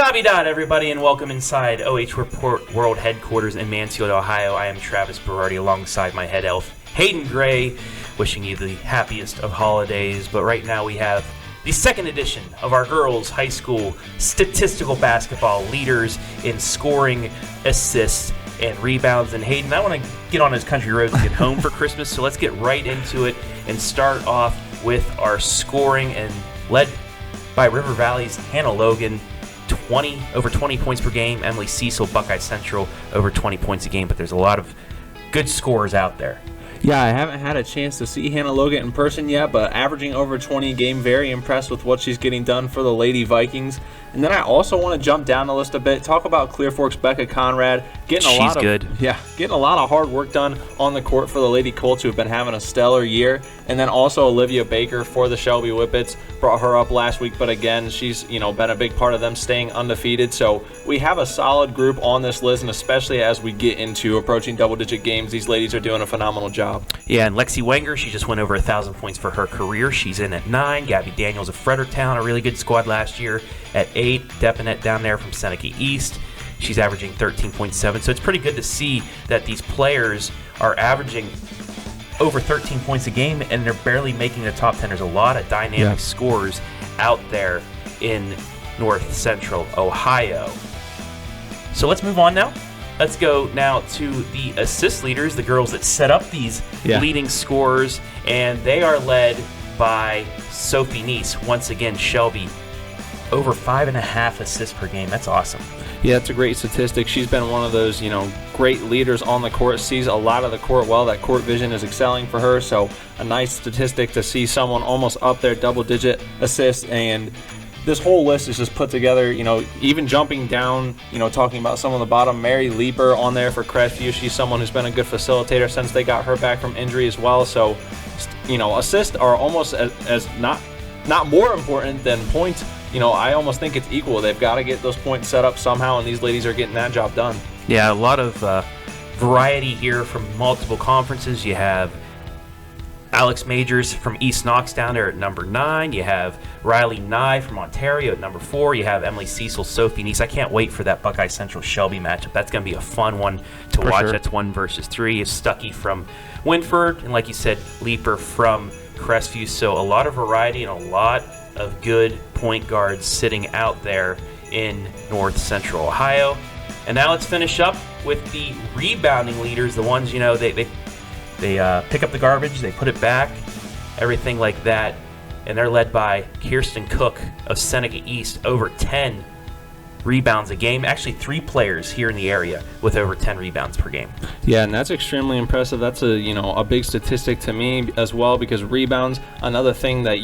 Navidad, everybody, and welcome inside OH Report World Headquarters in Mansfield, Ohio. I am Travis Berardi alongside my head elf, Hayden Gray, wishing you the happiest of holidays. But right now we have the second edition of our girls' high school statistical basketball leaders in scoring, assists, and rebounds. And Hayden, I want to get on those country roads and get home for Christmas, so let's get right into it and start off with our scoring, and led by River Valley's Hannah Logan, over 20 points per game. Emily Cecil, Buckeye Central, over 20 points a game. But there's a lot of good scores out there. Yeah, I haven't had a chance to see Hannah Logan in person yet, but averaging over 20 a game, very impressed with what she's getting done for the Lady Vikings. And then I also want to jump down the list a bit, talk about Clear Fork's Becca Conrad, getting a lot of hard work done on the court for the Lady Colts, who have been having a stellar year. And then also Olivia Baker for the Shelby Whippets, brought her up last week, but again, she's been a big part of them staying undefeated. So we have a solid group on this list, and especially as we get into approaching double-digit games, these ladies are doing a phenomenal job. Yeah, and Lexi Wenger, she just went over 1,000 points for her career. She's in at 9. Gabby Daniels of Fredericktown, a really good squad last year, at 8. Definite down there from Seneca East. She's averaging 13.7. So it's pretty good to see that these players are averaging over 13 points a game, and they're barely making the top 10. There's a lot of dynamic scores out there in North Central Ohio. So let's move on now. Let's go now to the assist leaders, the girls that set up these leading scorers, and they are led by Sophie Neese. Once again, Shelby, over 5.5 assists per game. That's awesome. Yeah, it's a great statistic. She's been one of those, great leaders on the court, sees a lot of the court well. That court vision is excelling for her, so a nice statistic to see someone almost up there, double-digit assists. And this whole list is just put together, even jumping down, talking about some of the bottom. Mary Lieber on there for Crestview. She's someone who's been a good facilitator since they got her back from injury as well. So, assists are almost as not more important than points. I almost think it's equal. They've got to get those points set up somehow, and these ladies are getting that job done. Yeah, a lot of variety here from multiple conferences. You have Alex Majors from East Knox down there at number 9. You have Riley Nye from Ontario at number 4. You have Emily Cecil, Sophie Neese. I can't wait for that Buckeye Central Shelby matchup. That's going to be a fun one to watch. Sure. That's 1 versus 3. It's Stuckey from Winford, and like you said, Leaper from Crestview. So a lot of variety and a lot of good point guards sitting out there in North Central Ohio. And now let's finish up with the rebounding leaders, the ones, they pick up the garbage, they put it back, everything like that. And they're led by Kirsten Cook of Seneca East, over 10 rebounds a game. Actually, 3 players here in the area with over 10 rebounds per game. Yeah, and that's extremely impressive. That's a big statistic to me as well, because rebounds, another thing that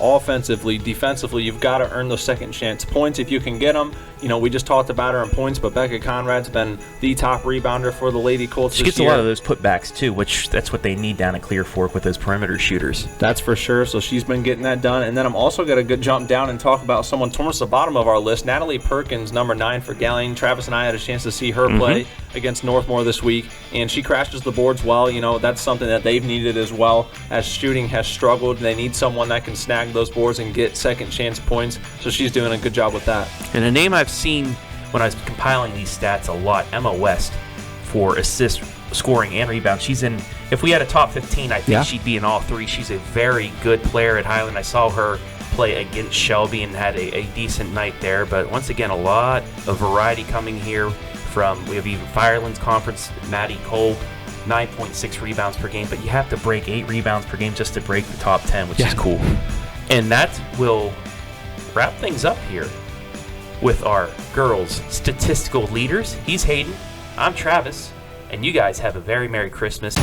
offensively, defensively, you've got to earn those second chance points if you can get them. We just talked about her in points, but Becca Conrad's been the top rebounder for the Lady Colts. She gets a lot of those putbacks too, which that's what they need down at Clear Fork with those perimeter shooters. That's for sure. So she's been getting that done. And then I'm also going to good jump down and talk about someone towards the bottom of our list, Natalie Perkins, number 9 for Galling. Travis and I had a chance to see her play against Northmore this week, and she crashes the boards well. That's something that they've needed as well, as shooting has struggled. They need someone that can snag those boards and get second chance points, so she's doing a good job with that. And a name I've seen when I was compiling these stats a lot, Emma West, for assist, scoring, and rebound. She's in, if we had a top 15, I think she'd be in all 3. She's a very good player at Highland. I saw her play against Shelby and had a decent night there. But once again, a lot of variety coming here from, we have even Firelands Conference, Matty Cole, 9.6 rebounds per game. But you have to break 8 rebounds per game just to break the top 10, which is cool. And that will wrap things up here with our girls' statistical leaders. He's Hayden, I'm Travis, and you guys have a very Merry Christmas.